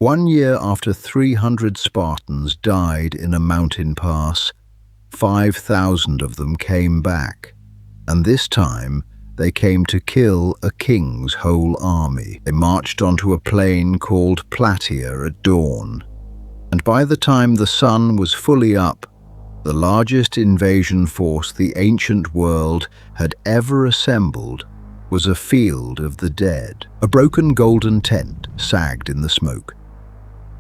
1 year after 300 Spartans died in a mountain pass, 5,000 of them came back, and this time they came to kill a king's whole army. They marched onto a plain called Plataea at dawn, and by the time the sun was fully up, the largest invasion force the ancient world had ever assembled was a field of the dead. A broken golden tent sagged in the smoke.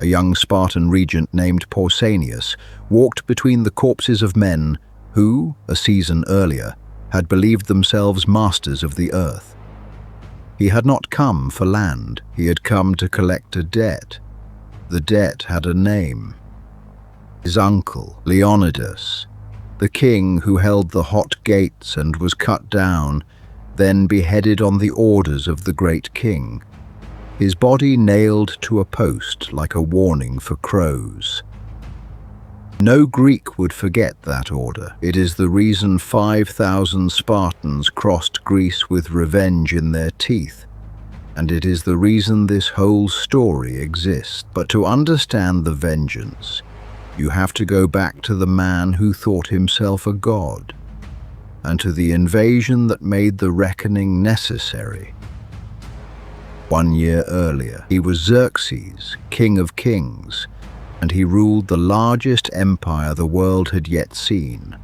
A young Spartan regent named Pausanias walked between the corpses of men who, a season earlier, had believed themselves masters of the earth. He had not come for land, he had come to collect a debt. The debt had a name. His uncle, Leonidas, the king who held the hot gates and was cut down, then beheaded on the orders of the great king, his body nailed to a post like a warning for crows. No Greek would forget that order. It is the reason 5,000 Spartans crossed Greece with revenge in their teeth, and it is the reason this whole story exists. But to understand the vengeance, you have to go back to the man who thought himself a god, and to the invasion that made the reckoning necessary. 1 year earlier, he was Xerxes, king of kings, and he ruled the largest empire the world had yet seen.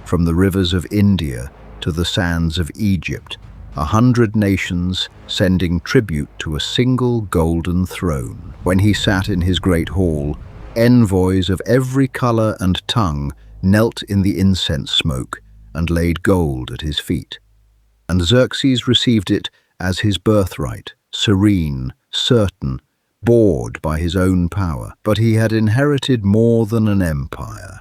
From the rivers of India to the sands of Egypt, 100 nations sending tribute to a single golden throne. When he sat in his great hall, envoys of every color and tongue knelt in the incense smoke and laid gold at his feet. And Xerxes received it as his birthright, serene, certain, bored by his own power. But he had inherited more than an empire.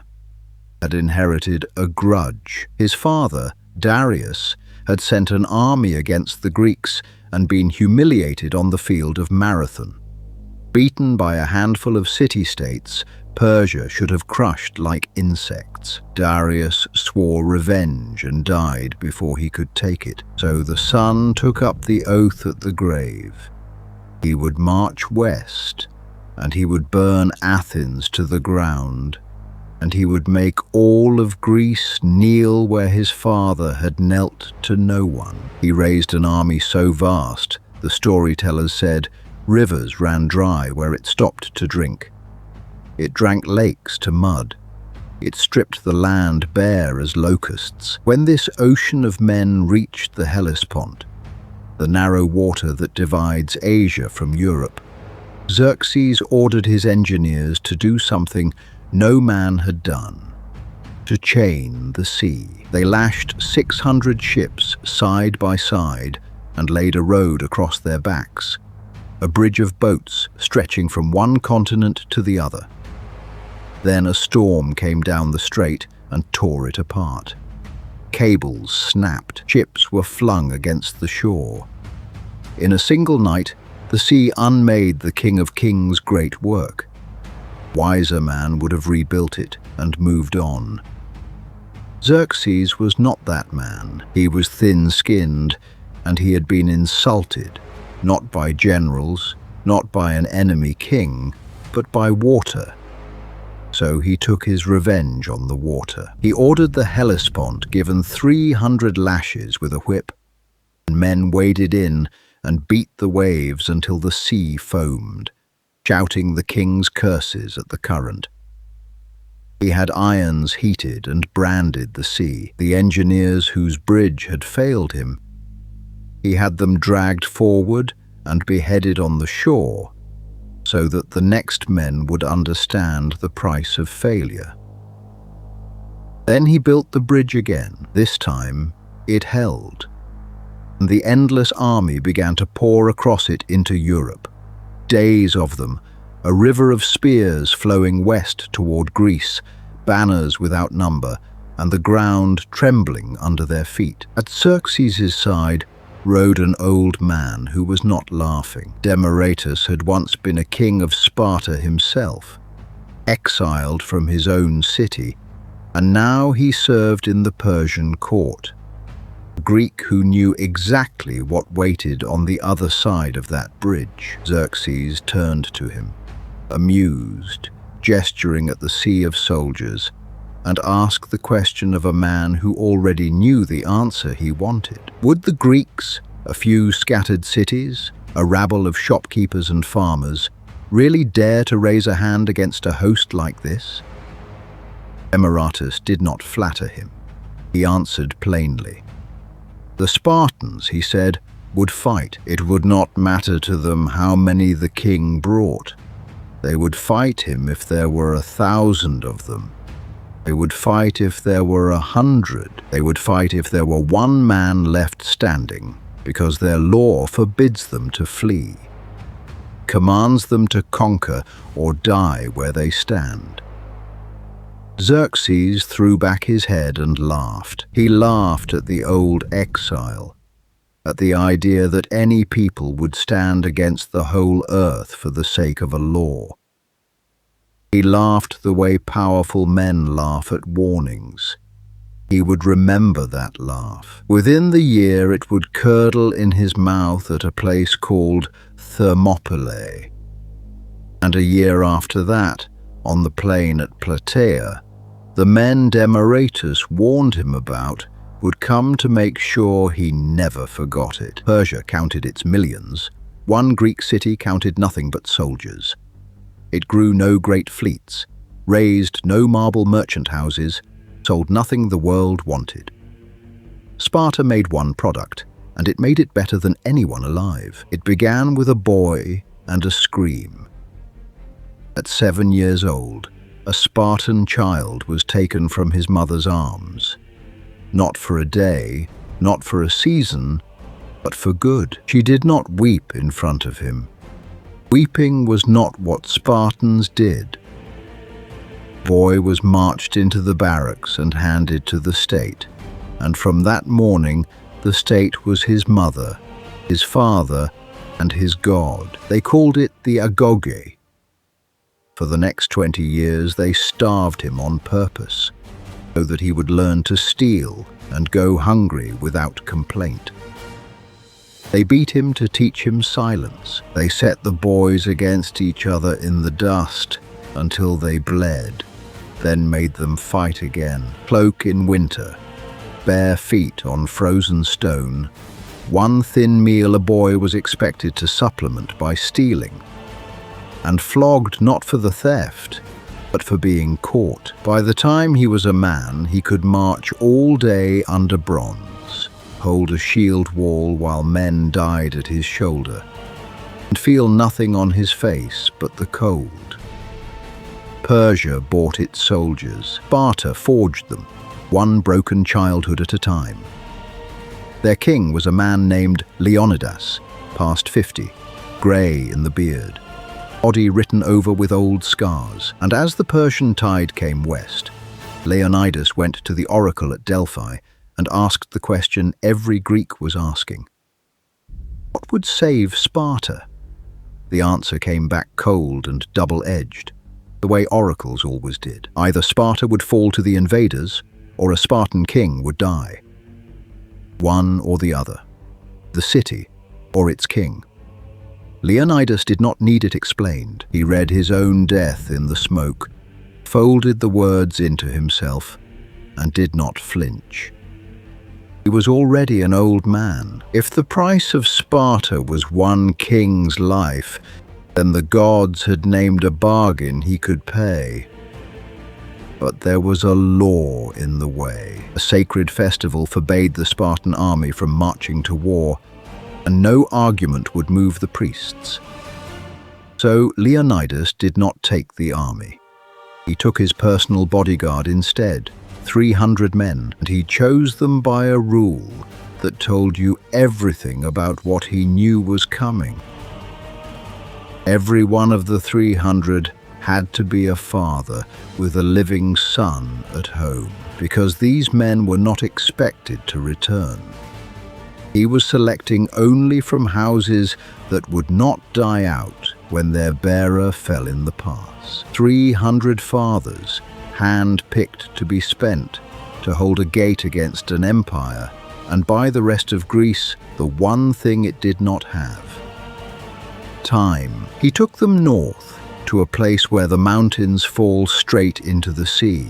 Had inherited a grudge. His father, Darius, had sent an army against the Greeks and been humiliated on the field of Marathon. Beaten by a handful of city-states, Persia should have crushed like insects. Darius swore revenge and died before he could take it. So the son took up the oath at the grave. He would march west, and he would burn Athens to the ground, and he would make all of Greece kneel where his father had knelt to no one. He raised an army so vast, the storytellers said, rivers ran dry where it stopped to drink. It drank lakes to mud. It stripped the land bare as locusts. When this ocean of men reached the Hellespont, the narrow water that divides Asia from Europe, Xerxes ordered his engineers to do something no man had done: to chain the sea. They lashed 600 ships side by side and laid a road across their backs, a bridge of boats stretching from one continent to the other. Then a storm came down the strait and tore it apart. Cables snapped, ships were flung against the shore. In a single night, the sea unmade the King of Kings' great work. Wiser man would have rebuilt it and moved on. Xerxes was not that man. He was thin-skinned, and he had been insulted, not by generals, not by an enemy king, but by water. So he took his revenge on the water. He ordered the Hellespont given 300 lashes with a whip, and men waded in and beat the waves until the sea foamed, shouting the king's curses at the current. He had irons heated and branded the sea, the engineers whose bridge had failed him. He had them dragged forward and beheaded on the shore, so that the next men would understand the price of failure. Then he built the bridge again. This time, it held, and the endless army began to pour across it into Europe. Days of them, a river of spears flowing west toward Greece, banners without number, and the ground trembling under their feet. At Xerxes' side rode an old man who was not laughing. Demaratus had once been a king of Sparta himself, exiled from his own city, and now he served in the Persian court. A Greek who knew exactly what waited on the other side of that bridge. Xerxes turned to him, amused, gesturing at the sea of soldiers, and asked the question of a man who already knew the answer he wanted. Would the Greeks, a few scattered cities, a rabble of shopkeepers and farmers, really dare to raise a hand against a host like this? Demaratus did not flatter him. He answered plainly. The Spartans, he said, would fight. It would not matter to them how many the king brought. They would fight him if there were 1,000 of them. They would fight if there were 100. They would fight if there were one man left standing, because their law forbids them to flee, commands them to conquer or die where they stand. Xerxes threw back his head and laughed. He laughed at the old exile, at the idea that any people would stand against the whole earth for the sake of a law. He laughed the way powerful men laugh at warnings. He would remember that laugh. Within the year it would curdle in his mouth at a place called Thermopylae. And a year after that, on the plain at Plataea, the men Demaratus warned him about would come to make sure he never forgot it. Persia counted its millions. One Greek city counted nothing but soldiers. It grew no great fleets, raised no marble merchant houses, sold nothing the world wanted. Sparta made one product, and it made it better than anyone alive. It began with a boy and a scream. At 7 years old, a Spartan child was taken from his mother's arms. Not for a day, not for a season, but for good. She did not weep in front of him. Weeping was not what Spartans did. The boy was marched into the barracks and handed to the state, and from that morning the state was his mother, his father, and his god. They called it the agoge. For the next 20 years they starved him on purpose, so that he would learn to steal and go hungry without complaint. They beat him to teach him silence. They set the boys against each other in the dust until they bled, then made them fight again. Cloak in winter, bare feet on frozen stone, one thin meal a boy was expected to supplement by stealing, and flogged not for the theft, but for being caught. By the time he was a man, he could march all day under bronze, hold a shield wall while men died at his shoulder, and feel nothing on his face but the cold. Persia bought its soldiers. Sparta forged them, one broken childhood at a time. Their king was a man named Leonidas, past 50, grey in the beard, body written over with old scars. And as the Persian tide came west, Leonidas went to the oracle at Delphi and asked the question every Greek was asking. What would save Sparta? The answer came back cold and double-edged, the way oracles always did. Either Sparta would fall to the invaders, or a Spartan king would die. One or the other. The city or its king. Leonidas did not need it explained. He read his own death in the smoke, folded the words into himself, and did not flinch. He was already an old man. If the price of Sparta was one king's life, then the gods had named a bargain he could pay. But there was a law in the way. A sacred festival forbade the Spartan army from marching to war, and no argument would move the priests. So Leonidas did not take the army. He took his personal bodyguard instead, 300 men, and he chose them by a rule that told you everything about what he knew was coming. Every one of the 300 had to be a father with a living son at home, because these men were not expected to return. He was selecting only from houses that would not die out when their bearer fell in the pass. 300 fathers, hand-picked to be spent to hold a gate against an empire and by the rest of Greece the one thing it did not have: time. He took them north to a place where the mountains fall straight into the sea,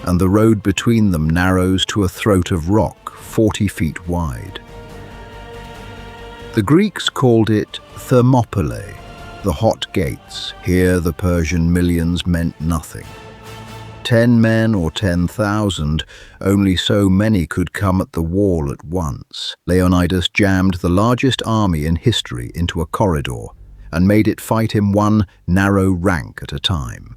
and the road between them narrows to a throat of rock 40 feet wide. The Greeks called it Thermopylae, the hot gates. Here the Persian millions meant nothing. 10 men or 10,000, only so many could come at the wall at once. Leonidas jammed the largest army in history into a corridor and made it fight him one narrow rank at a time.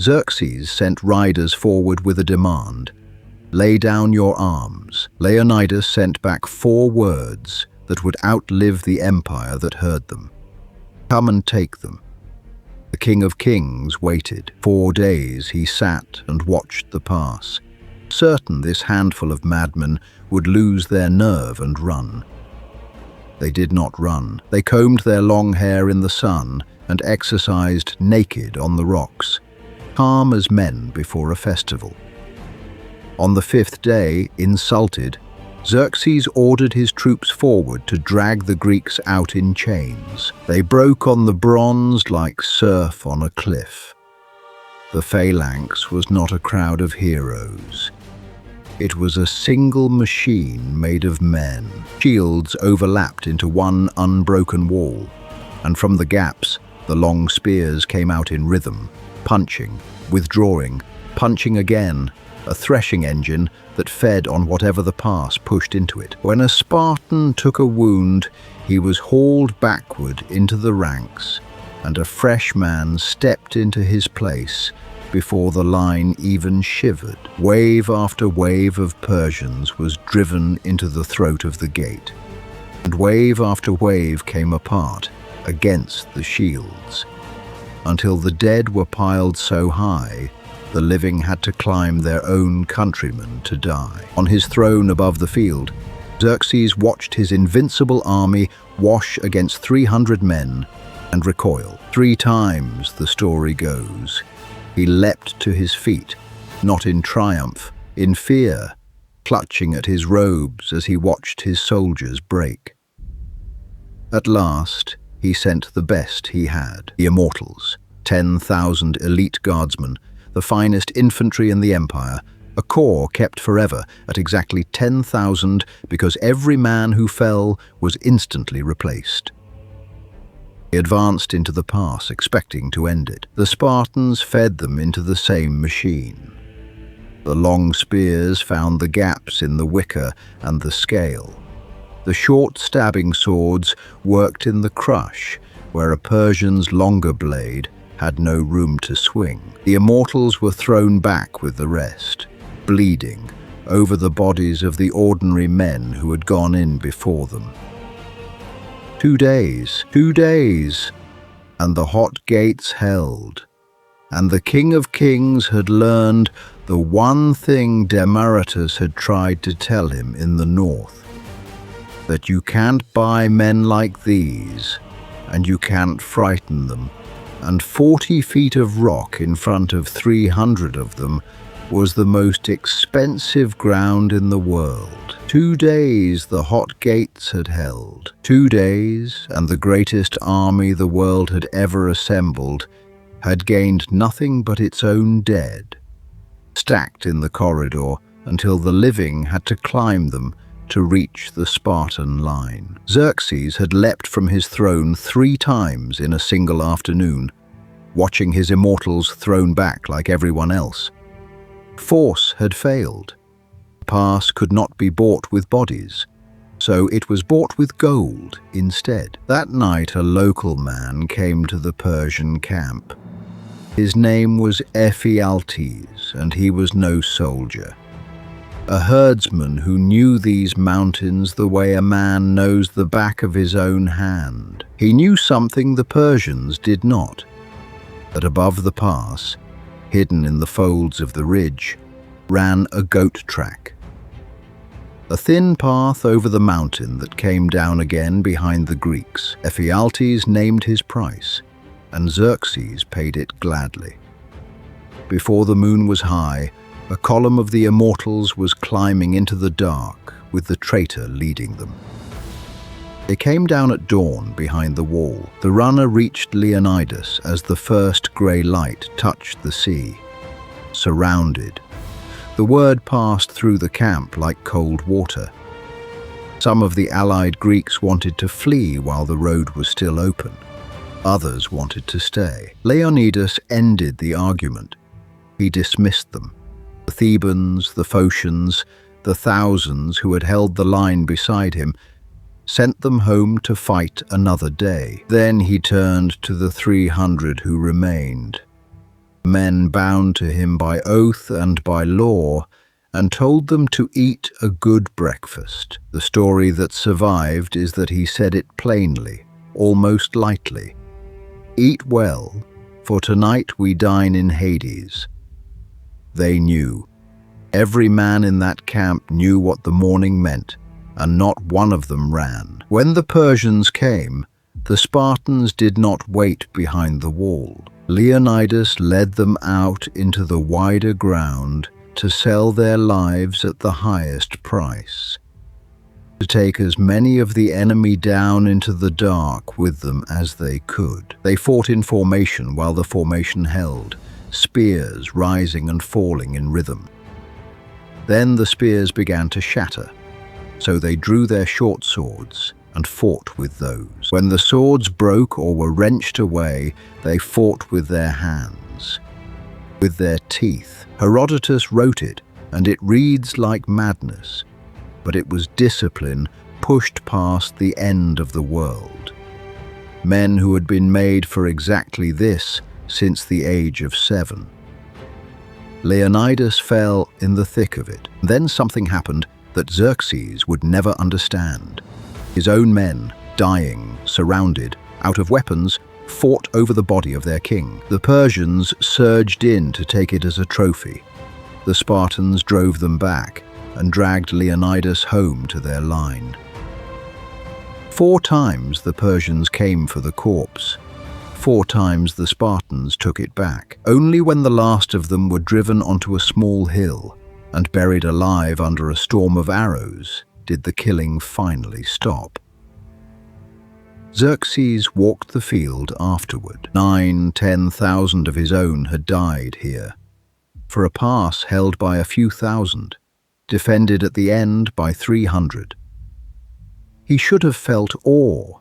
Xerxes sent riders forward with a demand: "Lay down your arms." Leonidas sent back 4 words that would outlive the empire that heard them: "Come and take them." The King of Kings waited. 4 days he sat and watched the pass, certain this handful of madmen would lose their nerve and run. They did not run. They combed their long hair in the sun and exercised naked on the rocks, calm as men before a festival. On the 5th day, insulted, Xerxes ordered his troops forward to drag the Greeks out in chains. They broke on the bronze like surf on a cliff. The phalanx was not a crowd of heroes. It was a single machine made of men. Shields overlapped into one unbroken wall, and from the gaps, the long spears came out in rhythm, punching, withdrawing, punching again, a threshing engine that fed on whatever the pass pushed into it. When a Spartan took a wound, he was hauled backward into the ranks, and a fresh man stepped into his place before the line even shivered. Wave after wave of Persians was driven into the throat of the gate, and wave after wave came apart against the shields, until the dead were piled so high the living had to climb their own countrymen to die. On his throne above the field, Xerxes watched his invincible army wash against 300 men and recoil. 3 times, the story goes, he leapt to his feet, not in triumph, in fear, clutching at his robes as he watched his soldiers break. At last, he sent the best he had, the Immortals, 10,000 elite guardsmen, the finest infantry in the empire, a corps kept forever at exactly 10,000 because every man who fell was instantly replaced. He advanced into the pass, expecting to end it. The Spartans fed them into the same machine. The long spears found the gaps in the wicker and the scale. The short stabbing swords worked in the crush, where a Persian's longer blade had no room to swing. The Immortals were thrown back with the rest, bleeding, over the bodies of the ordinary men who had gone in before them. 2 days, and the hot gates held, and the King of Kings had learned the one thing Demaratus had tried to tell him in the north: that you can't buy men like these, and you can't frighten them. And 40 feet of rock in front of 300 of them was the most expensive ground in the world. 2 days the hot gates had held. 2 days, and the greatest army the world had ever assembled had gained nothing but its own dead, stacked in the corridor until the living had to climb them to reach the Spartan line. Xerxes had leapt from his throne 3 times in a single afternoon, watching his Immortals thrown back like everyone else. Force had failed. The pass could not be bought with bodies, so it was bought with gold instead. That night a local man came to the Persian camp. His name was Ephialtes, and he was no soldier. A herdsman who knew these mountains the way a man knows the back of his own hand. He knew something the Persians did not: that above the pass, hidden in the folds of the ridge, ran a goat track. A thin path over the mountain that came down again behind the Greeks. Ephialtes named his price, and Xerxes paid it gladly. Before the moon was high, a column of the Immortals was climbing into the dark, with the traitor leading them. They came down at dawn behind the wall. The runner reached Leonidas as the first grey light touched the sea. Surrounded. The word passed through the camp like cold water. Some of the allied Greeks wanted to flee while the road was still open. Others wanted to stay. Leonidas ended the argument. He dismissed them. The Thebans, the Phocians, the thousands who had held the line beside him, sent them home to fight another day. Then he turned to the 300 who remained, men bound to him by oath and by law, and told them to eat a good breakfast. The story that survived is that he said it plainly, almost lightly. "Eat well, for tonight we dine in Hades." They knew. Every man in that camp knew what the morning meant, and not one of them ran. When the Persians came, the Spartans did not wait behind the wall. Leonidas led them out into the wider ground to sell their lives at the highest price, to take as many of the enemy down into the dark with them as they could. They fought in formation while the formation held, spears rising and falling in rhythm. Then the spears began to shatter, so they drew their short swords and fought with those. When the swords broke or were wrenched away, they fought with their hands, with their teeth. Herodotus wrote it, and it reads like madness, but it was discipline pushed past the end of the world. Men who had been made for exactly this since the age of 7. Leonidas fell in the thick of it. Then something happened that Xerxes would never understand. His own men, dying, surrounded, out of weapons, fought over the body of their king. The Persians surged in to take it as a trophy. The Spartans drove them back and dragged Leonidas home to their line. 4 times the Persians came for the corpse. 4 times the Spartans took it back. Only when the last of them were driven onto a small hill and buried alive under a storm of arrows did the killing finally stop. Xerxes walked the field afterward. 9,000–10,000 of his own had died here, for a pass held by a few thousand, defended at the end by 300. He should have felt awe.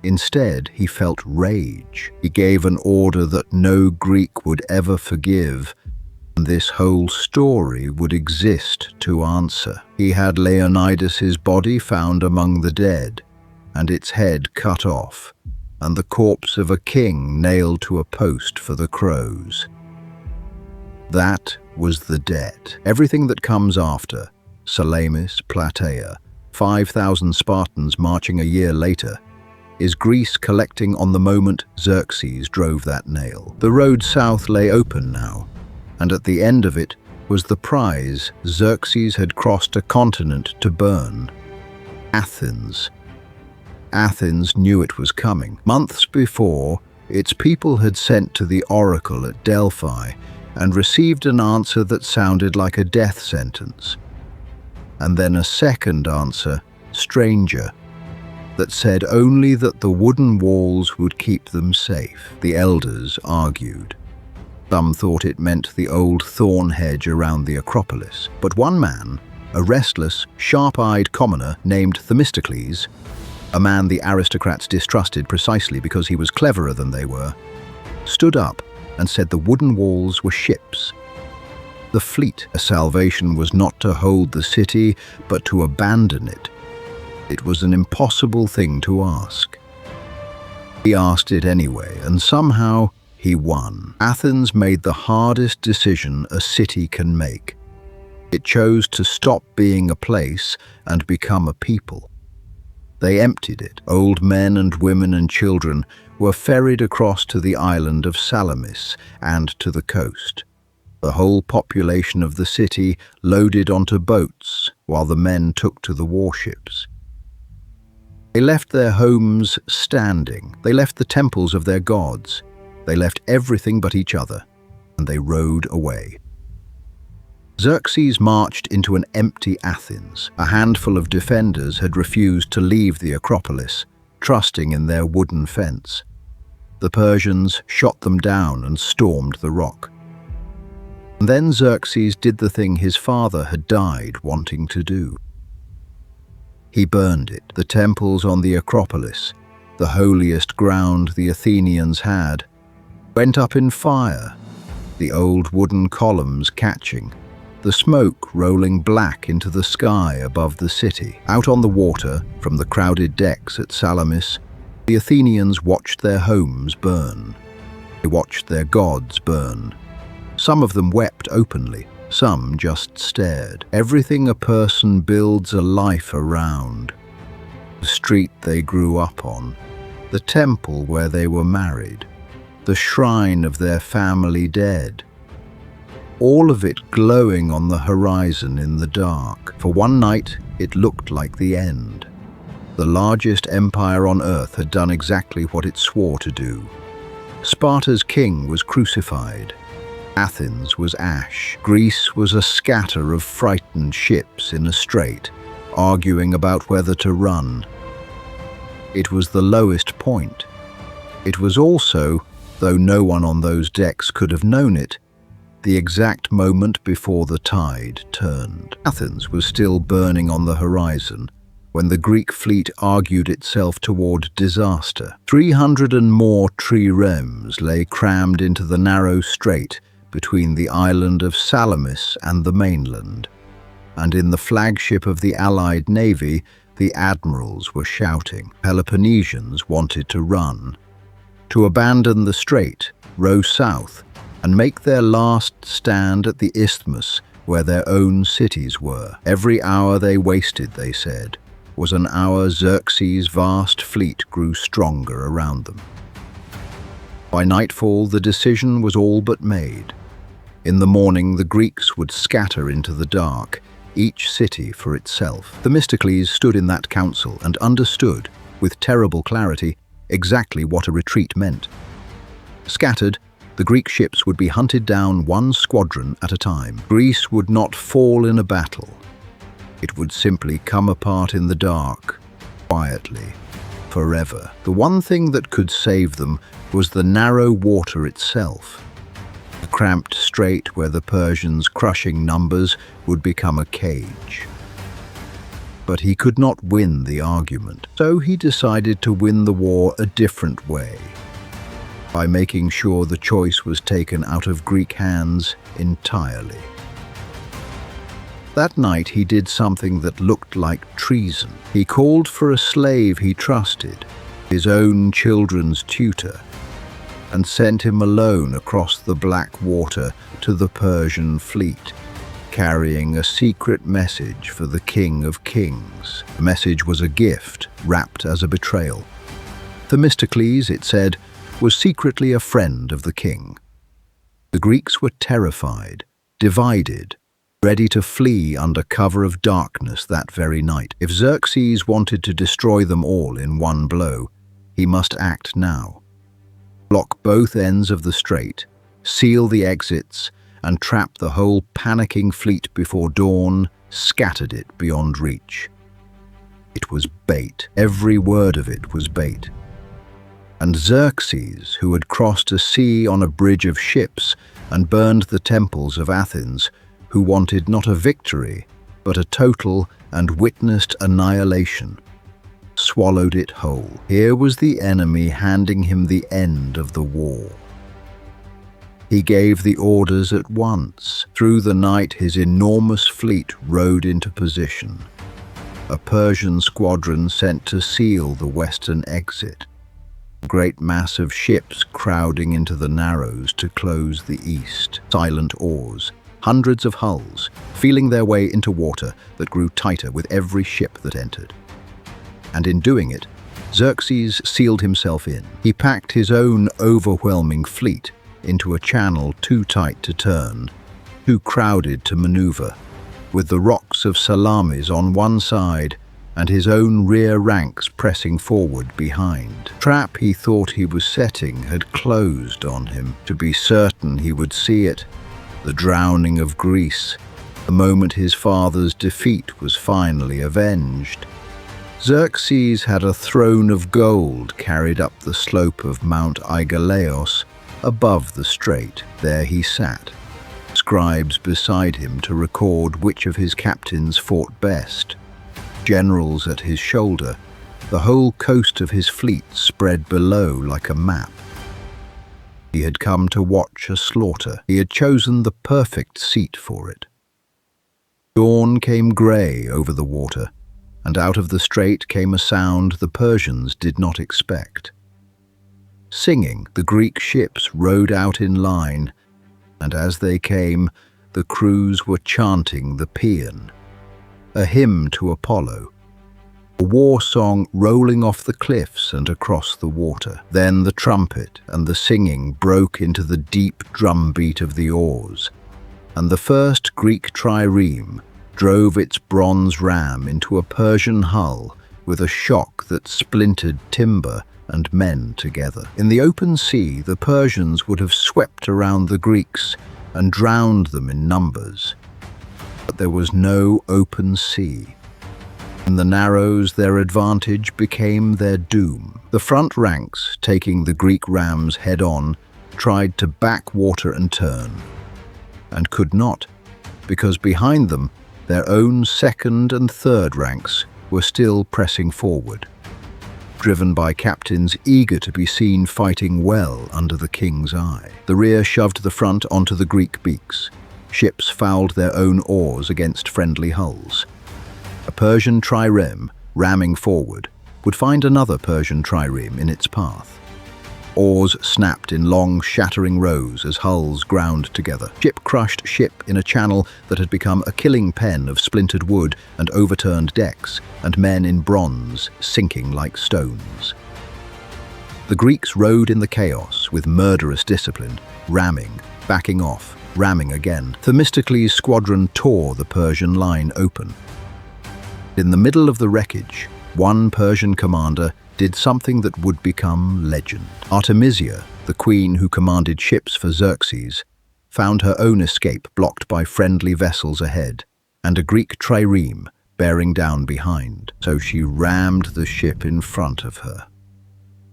Instead, he felt rage. He gave an order that no Greek would ever forgive, and this whole story would exist to answer. He had Leonidas's body found among the dead, and its head cut off, and the corpse of a king nailed to a post for the crows. That was the debt. Everything that comes after, Salamis, Plataea, 5,000 Spartans marching a year later, is Greece collecting on the moment Xerxes drove that nail. The road south lay open now, and at the end of it was the prize Xerxes had crossed a continent to burn. Athens. Athens knew it was coming. Months before, its people had sent to the oracle at Delphi and received an answer that sounded like a death sentence. And then a second answer, stranger, that said only that the wooden walls would keep them safe. The elders argued. Some thought it meant the old thorn hedge around the Acropolis. But one man, a restless, sharp-eyed commoner named Themistocles, a man the aristocrats distrusted precisely because he was cleverer than they were, stood up and said the wooden walls were ships. The fleet. A salvation was not to hold the city, but to abandon it. It was an impossible thing to ask. He asked it anyway, and somehow he won. Athens made the hardest decision a city can make. It chose to stop being a place and become a people. They emptied it. Old men and women and children were ferried across to the island of Salamis and to the coast. The whole population of the city loaded onto boats while the men took to the warships. They left their homes standing. They left the temples of their gods. They left everything but each other, and they rowed away. Xerxes marched into an empty Athens. A handful of defenders had refused to leave the Acropolis, trusting in their wooden fence. The Persians shot them down and stormed the rock. And then Xerxes did the thing his father had died wanting to do. He burned it, the temples on the Acropolis, the holiest ground the Athenians had, went up in fire, the old wooden columns catching, the smoke rolling black into the sky above the city. Out on the water, from the crowded decks at Salamis, the Athenians watched their homes burn. They watched their gods burn. Some of them wept openly, some just stared. Everything a person builds a life around. The street they grew up on, the temple where they were married, the shrine of their family dead. All of it glowing on the horizon in the dark. For one night, it looked like the end. The largest empire on earth had done exactly what it swore to do. Sparta's king was crucified. Athens was ash. Greece was a scatter of frightened ships in a strait, arguing about whether to run. It was the lowest point. It was also, though no one on those decks could have known it, the exact moment before the tide turned. Athens was still burning on the horizon when the Greek fleet argued itself toward disaster. 300 and more triremes lay crammed into the narrow strait between the island of Salamis and the mainland, and in the flagship of the Allied navy, the admirals were shouting. Peloponnesians wanted to run, to abandon the strait, row south, and make their last stand at the isthmus where their own cities were. Every hour they wasted, they said, was an hour Xerxes' vast fleet grew stronger around them. By nightfall, the decision was all but made. In the morning, the Greeks would scatter into the dark, each city for itself. Themistocles stood in that council and understood, with terrible clarity, exactly what a retreat meant. Scattered, the Greek ships would be hunted down one squadron at a time. Greece would not fall in a battle. It would simply come apart in the dark, quietly, forever. The one thing that could save them was the narrow water itself. The cramped strait where the Persians' crushing numbers would become a cage. But he could not win the argument, so he decided to win the war a different way, by making sure the choice was taken out of Greek hands entirely. That night he did something that looked like treason. He called for a slave he trusted, his own children's tutor, and sent him alone across the black water to the Persian fleet, carrying a secret message for the King of Kings. The message was a gift, wrapped as a betrayal. Themistocles, it said, was secretly a friend of the king. The Greeks were terrified, divided, ready to flee under cover of darkness that very night. If Xerxes wanted to destroy them all in one blow, he must act now. Block both ends of the strait, seal the exits, and trap the whole panicking fleet before dawn scattered it beyond reach. It was bait. Every word of it was bait. And Xerxes, who had crossed a sea on a bridge of ships and burned the temples of Athens, who wanted not a victory, but a total and witnessed annihilation, swallowed it whole. Here was the enemy handing him the end of the war. He gave the orders at once. Through the night, his enormous fleet rode into position. A Persian squadron sent to seal the western exit. A great mass of ships crowding into the narrows to close the east. Silent oars, hundreds of hulls, feeling their way into water that grew tighter with every ship that entered. And in doing it, Xerxes sealed himself in. He packed his own overwhelming fleet into a channel too tight to turn, too crowded to maneuver, with the rocks of Salamis on one side and his own rear ranks pressing forward behind. The trap he thought he was setting had closed on him. To be certain he would see it, the drowning of Greece, The moment his father's defeat was finally avenged, Xerxes had a throne of gold carried up the slope of Mount Aigaleos above the strait. There he sat, scribes beside him to record which of his captains fought best, generals at his shoulder, the whole coast of his fleet spread below like a map. He had come to watch a slaughter. He had chosen the perfect seat for it. Dawn came grey over the water, and out of the strait came a sound the Persians did not expect. Singing, the Greek ships rowed out in line, and as they came, the crews were chanting the paean, a hymn to Apollo, a war song rolling off the cliffs and across the water. Then the trumpet and the singing broke into the deep drumbeat of the oars, and the first Greek trireme drove its bronze ram into a Persian hull with a shock that splintered timber and men together. In the open sea, the Persians would have swept around the Greeks and drowned them in numbers. But there was no open sea. In the narrows, their advantage became their doom. The front ranks, taking the Greek rams head-on, tried to back water and turn, and could not, because behind them, their own second and third ranks were still pressing forward, driven by captains eager to be seen fighting well under the king's eye. The rear shoved the front onto the Greek beaks. Ships fouled their own oars against friendly hulls. A Persian trireme, ramming forward, would find another Persian trireme in its path. Oars snapped in long, shattering rows as hulls ground together. Ship crushed ship in a channel that had become a killing pen of splintered wood and overturned decks, and men in bronze sinking like stones. The Greeks rowed in the chaos with murderous discipline, ramming, backing off, ramming again. Themistocles' squadron tore the Persian line open. In the middle of the wreckage, one Persian commander did something that would become legend. Artemisia, the queen who commanded ships for Xerxes, found her own escape blocked by friendly vessels ahead, and a Greek trireme bearing down behind. So she rammed the ship in front of her,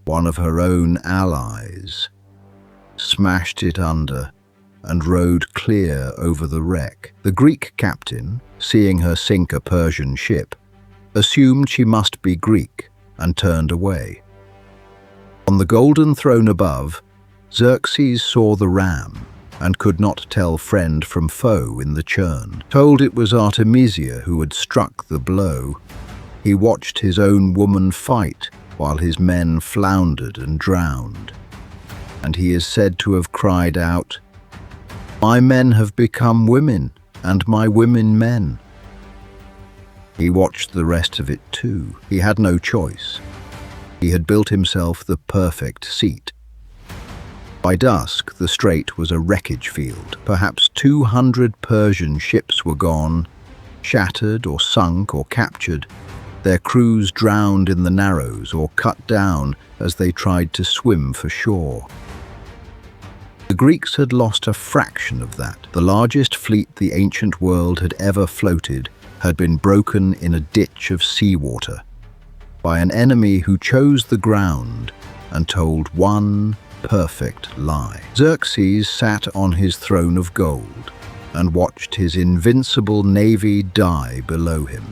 one of her own allies, smashed it under, and rowed clear over the wreck. The Greek captain, seeing her sink a Persian ship, assumed she must be Greek and turned away. On the golden throne above, Xerxes saw the ram and could not tell friend from foe in the churn. Told it was Artemisia who had struck the blow, he watched his own woman fight while his men floundered and drowned. And he is said to have cried out, "My men have become women, and my women men." He watched the rest of it too. He had no choice. He had built himself the perfect seat. By dusk, the strait was a wreckage field. Perhaps 200 Persian ships were gone, shattered or sunk or captured, their crews drowned in the narrows or cut down as they tried to swim for shore. The Greeks had lost a fraction of that. The largest fleet the ancient world had ever floated had been broken in a ditch of seawater by an enemy who chose the ground and told one perfect lie. Xerxes sat on his throne of gold and watched his invincible navy die below him.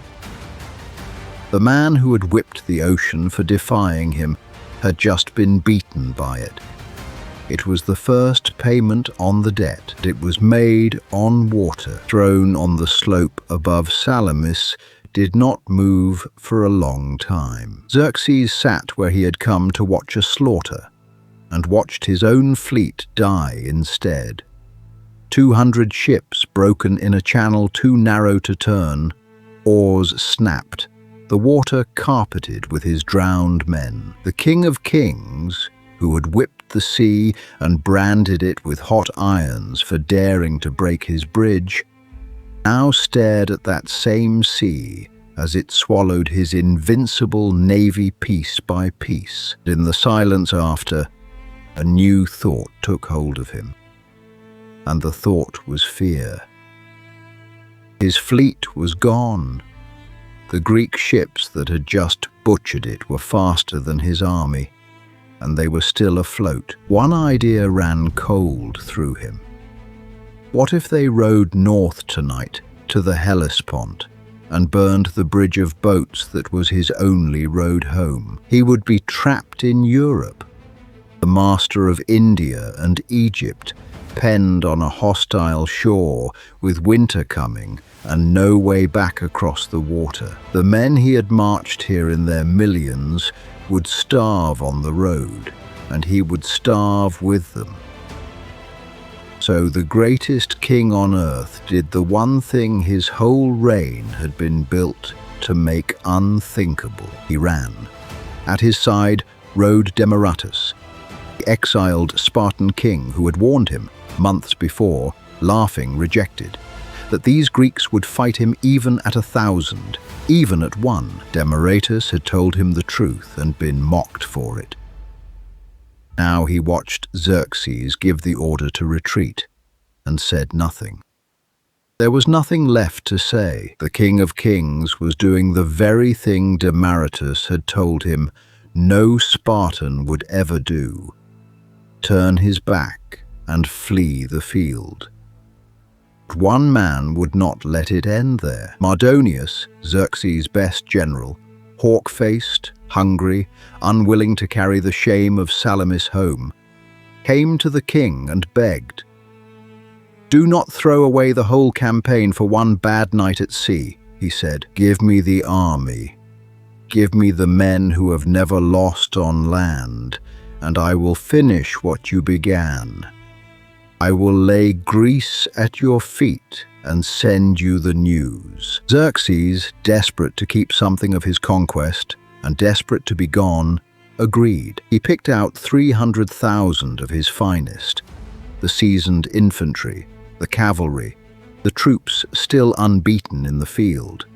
The man who had whipped the ocean for defying him had just been beaten by it. It was the first payment on the debt. It was made on water, thrown on the slope above Salamis, did not move for a long time. Xerxes sat where he had come to watch a slaughter, and watched his own fleet die instead. 200 ships broken in a channel too narrow to turn, oars snapped, the water carpeted with his drowned men. The King of Kings, who had whipped the sea and branded it with hot irons for daring to break his bridge, now stared at that same sea as it swallowed his invincible navy piece by piece. In the silence after, a new thought took hold of him, and the thought was fear. His fleet was gone. The Greek ships that had just butchered it were faster than his army, and they were still afloat. One idea ran cold through him. What if they rowed north tonight to the Hellespont and burned the bridge of boats that was his only road home? He would be trapped in Europe. The master of India and Egypt, penned on a hostile shore with winter coming and no way back across the water. The men he had marched here in their millions would starve on the road, and he would starve with them. So the greatest king on earth did the one thing his whole reign had been built to make unthinkable. He ran. At his side rode Demaratus, the exiled Spartan king who had warned him months before, laughing, rejected, that these Greeks would fight him even at 1,000, even at 1. Demaratus had told him the truth and been mocked for it. Now he watched Xerxes give the order to retreat and said nothing. There was nothing left to say. The King of Kings was doing the very thing Demaratus had told him no Spartan would ever do: turn his back and flee the field. But one man would not let it end there. Mardonius, Xerxes' best general, hawk-faced, hungry, unwilling to carry the shame of Salamis home, came to the king and begged, "Do not throw away the whole campaign for one bad night at sea," he said. "Give me the army. Give me the men who have never lost on land, and I will finish what you began. I will lay Greece at your feet and send you the news." Xerxes, desperate to keep something of his conquest and desperate to be gone, agreed. He picked out 300,000 of his finest, the seasoned infantry, the cavalry, the troops still unbeaten in the field,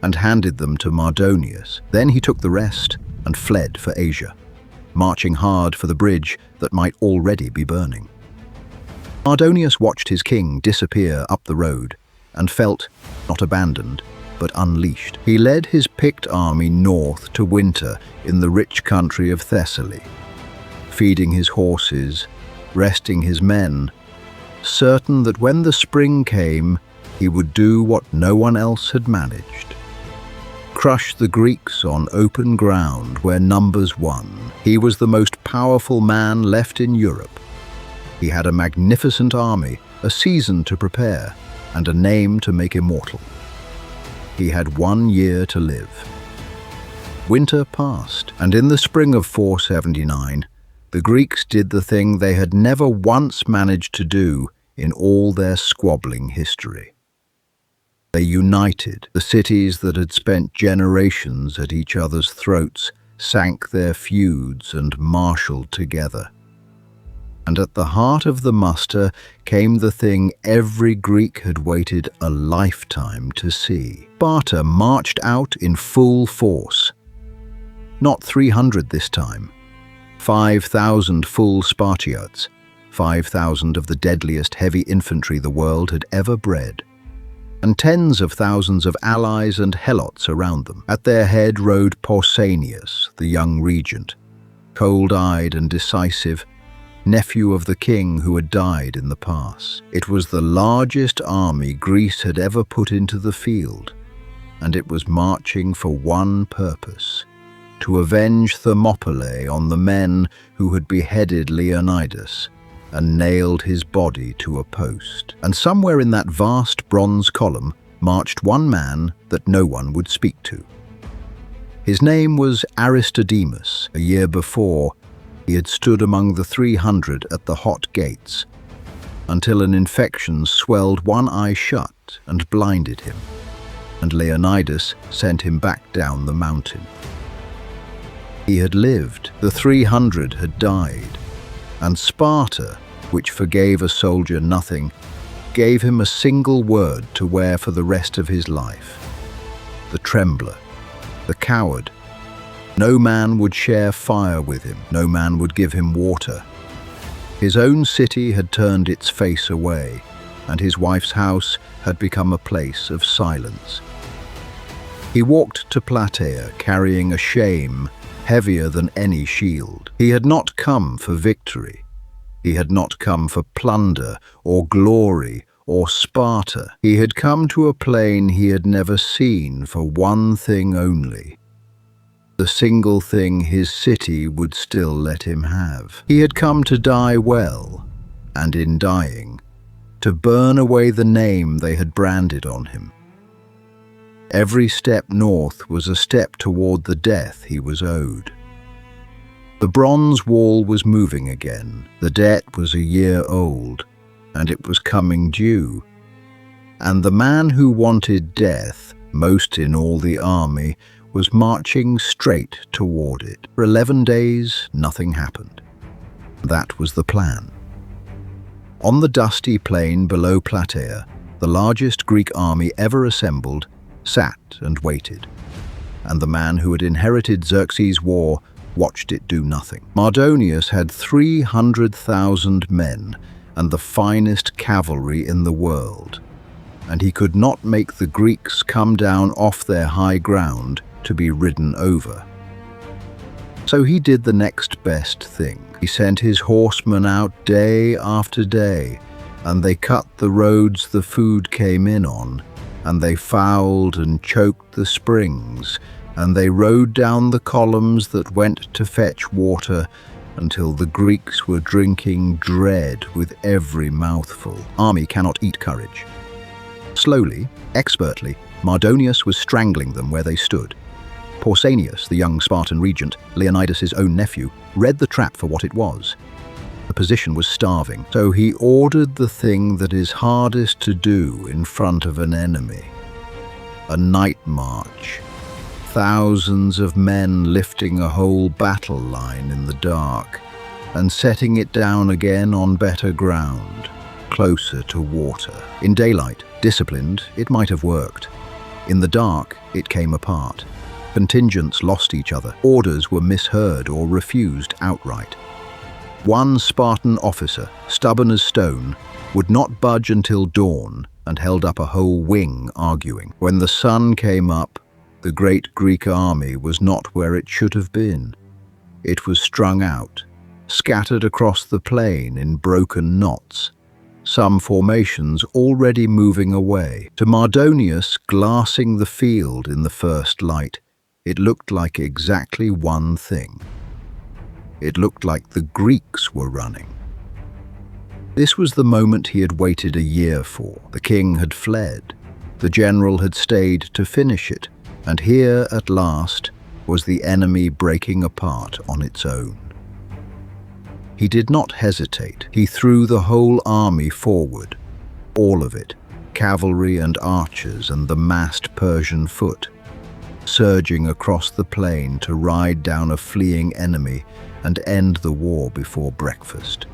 and handed them to Mardonius. Then he took the rest and fled for Asia, marching hard for the bridge that might already be burning. Mardonius watched his king disappear up the road and felt not abandoned, but unleashed. He led his picked army north to winter in the rich country of Thessaly, feeding his horses, resting his men, certain that when the spring came, he would do what no one else had managed: crush the Greeks on open ground where numbers won. He was the most powerful man left in Europe. He had a magnificent army, a season to prepare, and a name to make immortal. He had 1 year to live. Winter passed, and in the spring of 479, the Greeks did the thing they had never once managed to do in all their squabbling history. They united. The cities that had spent generations at each other's throats sank their feuds and marshaled together. And at the heart of the muster came the thing every Greek had waited a lifetime to see. Sparta marched out in full force. Not 300 this time. 5,000 full Spartiates, 5,000 of the deadliest heavy infantry the world had ever bred, and tens of thousands of allies and helots around them. At their head rode Pausanias, the young regent, cold-eyed and decisive, nephew of the king who had died in the pass. It was the largest army Greece had ever put into the field, and it was marching for one purpose: to avenge Thermopylae on the men who had beheaded Leonidas and nailed his body to a post. And somewhere in that vast bronze column marched one man that no one would speak to. His name was Aristodemus. A year before, he had stood among the 300 at the hot gates, until an infection swelled one eye shut and blinded him, and Leonidas sent him back down the mountain. He had lived, the 300 had died, and Sparta, which forgave a soldier nothing, gave him a single word to wear for the rest of his life: the trembler, the coward. No man would share fire with him, no man would give him water. His own city had turned its face away, and his wife's house had become a place of silence. He walked to Plataea carrying a shame heavier than any shield. He had not come for victory. He had not come for plunder or glory or Sparta. He had come to a plain he had never seen for one thing only, the single thing his city would still let him have. He had come to die well, and in dying, to burn away the name they had branded on him. Every step north was a step toward the death he was owed. The bronze wall was moving again. The debt was a year old, and it was coming due. And the man who wanted death most in all the army was marching straight toward it. For 11 days, nothing happened. That was the plan. On the dusty plain below Plataea, the largest Greek army ever assembled sat and waited, and the man who had inherited Xerxes' war watched it do nothing. Mardonius had 300,000 men and the finest cavalry in the world, and he could not make the Greeks come down off their high ground to be ridden over. So he did the next best thing. He sent his horsemen out day after day, and they cut the roads the food came in on, and they fouled and choked the springs, and they rode down the columns that went to fetch water until the Greeks were drinking dread with every mouthful. Army cannot eat courage. Slowly, expertly, Mardonius was strangling them where they stood. Pausanias, the young Spartan regent, Leonidas's own nephew, read the trap for what it was. The position was starving, so he ordered the thing that is hardest to do in front of an enemy: a night march. Thousands of men lifting a whole battle line in the dark and setting it down again on better ground, closer to water. In daylight, disciplined, it might have worked. In the dark, it came apart. Contingents lost each other. Orders were misheard or refused outright. One Spartan officer, stubborn as stone, would not budge until dawn and held up a whole wing arguing. When the sun came up, the great Greek army was not where it should have been. It was strung out, scattered across the plain in broken knots, some formations already moving away. To Mardonius, glassing the field in the first light, it looked like exactly one thing. It looked like the Greeks were running. This was the moment he had waited a year for. The king had fled. The general had stayed to finish it. And here, at last, was the enemy breaking apart on its own. He did not hesitate. He threw the whole army forward, all of it, cavalry and archers and the massed Persian foot, surging across the plain to ride down a fleeing enemy and end the war before breakfast.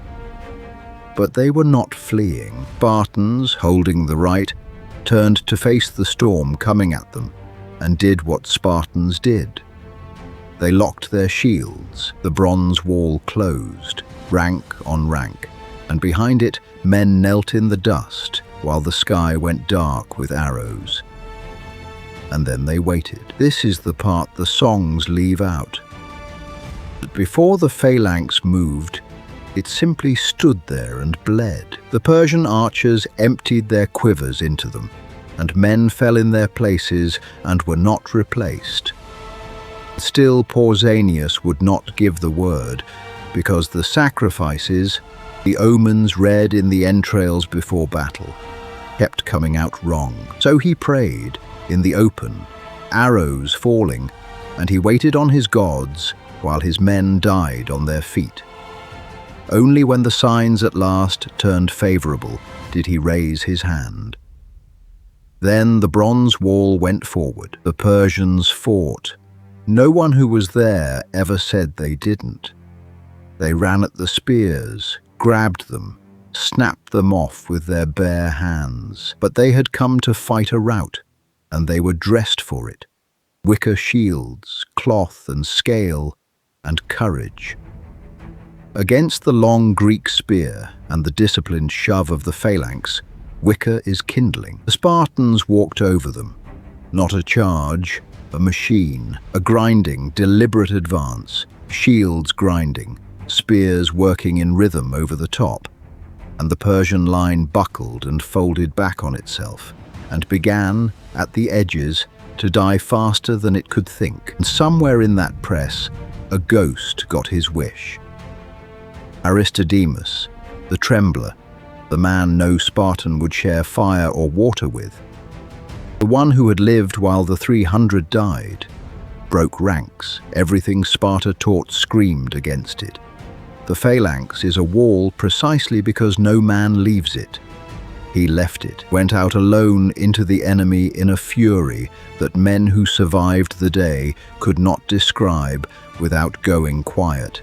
But they were not fleeing. Spartans, holding the right, turned to face the storm coming at them, and did what Spartans did. They locked their shields. The bronze wall closed, rank on rank, and behind it men knelt in the dust while the sky went dark with arrows. And then they waited. This is the part the songs leave out. But before the phalanx moved, it simply stood there and bled. The Persian archers emptied their quivers into them, and men fell in their places and were not replaced. Still, Pausanias would not give the word, because the sacrifices, the omens read in the entrails before battle, kept coming out wrong. So he prayed in the open, arrows falling, and he waited on his gods while his men died on their feet. Only when the signs at last turned favorable did he raise his hand. Then the bronze wall went forward. The Persians fought. No one who was there ever said they didn't. They ran at the spears, grabbed them, snapped them off with their bare hands. But they had come to fight a rout, and they were dressed for it. Wicker shields, cloth and scale, and courage. Against the long Greek spear and the disciplined shove of the phalanx, Wicker is kindling. The Spartans walked over them. Not a charge, a machine, a grinding, deliberate advance, shields grinding, spears working in rhythm over the top. And the Persian line buckled and folded back on itself, and began, at the edges, to die faster than it could think. And somewhere in that press, a ghost got his wish. Aristodemus, the trembler, the man no Spartan would share fire or water with, the one who had lived while the 300 died, broke ranks. Everything Sparta taught screamed against it. The phalanx is a wall precisely because no man leaves it. He left it, went out alone into the enemy in a fury that men who survived the day could not describe without going quiet,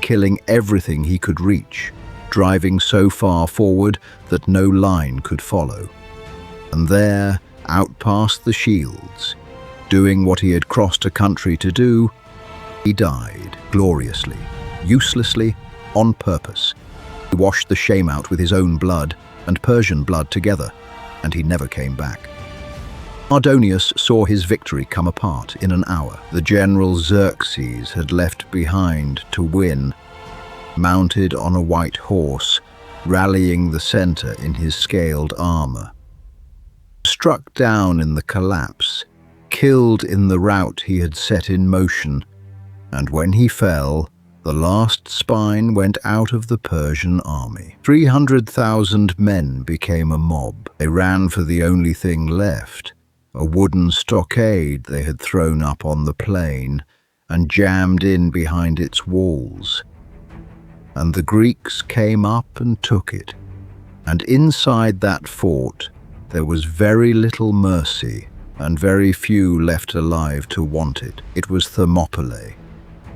killing everything he could reach, driving so far forward that no line could follow. And there, out past the shields, doing what he had crossed a country to do, he died gloriously, uselessly, on purpose. He washed the shame out with his own blood and Persian blood together, and he never came back. Mardonius saw his victory come apart in an hour. The general Xerxes had left behind to win, mounted on a white horse, rallying the center in his scaled armor. Struck down in the collapse, killed in the rout he had set in motion, and when he fell, the last spine went out of the Persian army. 300,000 men became a mob. They ran for the only thing left, a wooden stockade they had thrown up on the plain and jammed in behind its walls. And the Greeks came up and took it, and inside that fort there was very little mercy and very few left alive to want it. It was Thermopylae,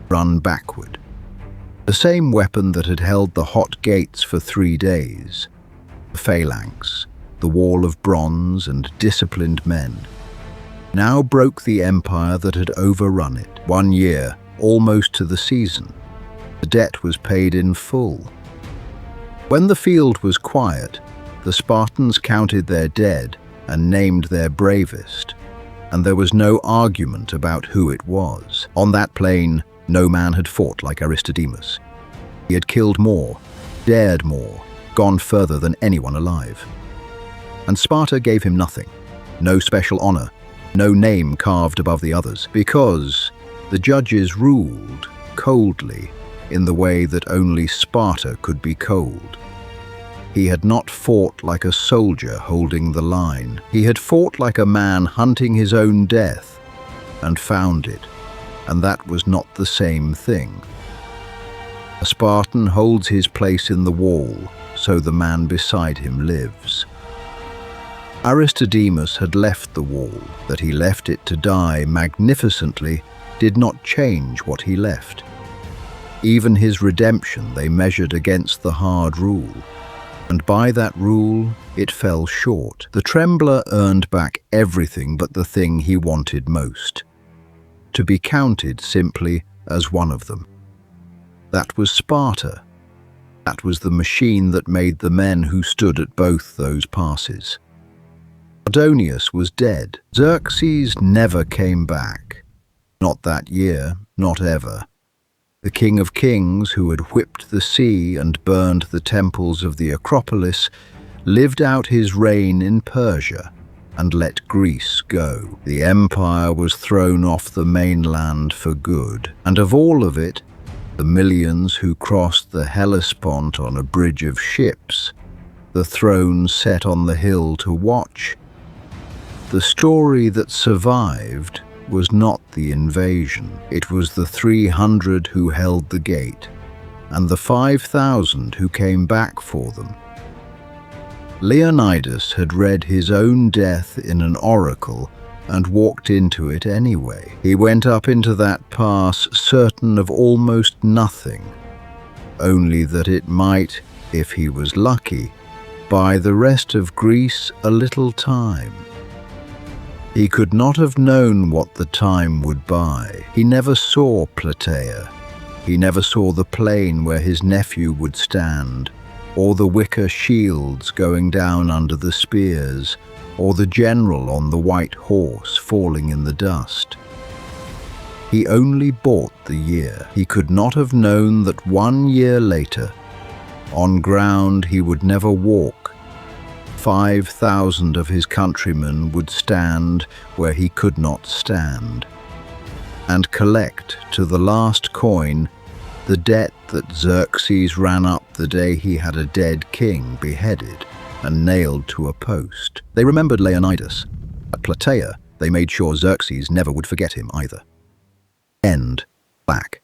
run backward. The same weapon that had held the hot gates for 3 days, the phalanx, the wall of bronze and disciplined men, now broke the empire that had overrun it. 1 year, almost to the season. The debt was paid in full. When the field was quiet, the Spartans counted their dead and named their bravest, and there was no argument about who it was. On that plain, no man had fought like Aristodemus. He had killed more, dared more, gone further than anyone alive. And Sparta gave him nothing, no special honor, no name carved above the others, because the judges ruled coldly in the way that only Sparta could be cold. He had not fought like a soldier holding the line. He had fought like a man hunting his own death, and found it. And that was not the same thing. A Spartan holds his place in the wall, so the man beside him lives. Aristodemus had left the wall. That he left it to die magnificently did not change what he left. Even his redemption they measured against the hard rule, and by that rule it fell short. The trembler earned back everything but the thing he wanted most, to be counted simply as one of them. That was Sparta. That was the machine that made the men who stood at both those passes. Mardonius was dead. Xerxes never came back. Not that year, not ever. The king of kings, who had whipped the sea and burned the temples of the Acropolis, lived out his reign in Persia and let Greece go. The empire was thrown off the mainland for good, and of all of it, the millions who crossed the Hellespont on a bridge of ships, the throne set on the hill to watch, the story that survived was not the invasion. It was the 300 who held the gate, and the 5,000 who came back for them. Leonidas had read his own death in an oracle and walked into it anyway. He went up into that pass certain of almost nothing, only that it might, if he was lucky, buy the rest of Greece a little time. He could not have known what the time would buy. He never saw Plataea. He never saw the plain where his nephew would stand, or the wicker shields going down under the spears, or the general on the white horse falling in the dust. He only bought the year. He could not have known that 1 year later, on ground he would never walk, 5,000 of his countrymen would stand where he could not stand, and collect to the last coin the debt that Xerxes ran up the day he had a dead king beheaded and nailed to a post. They remembered Leonidas. At Plataea, they made sure Xerxes never would forget him either. End. Back.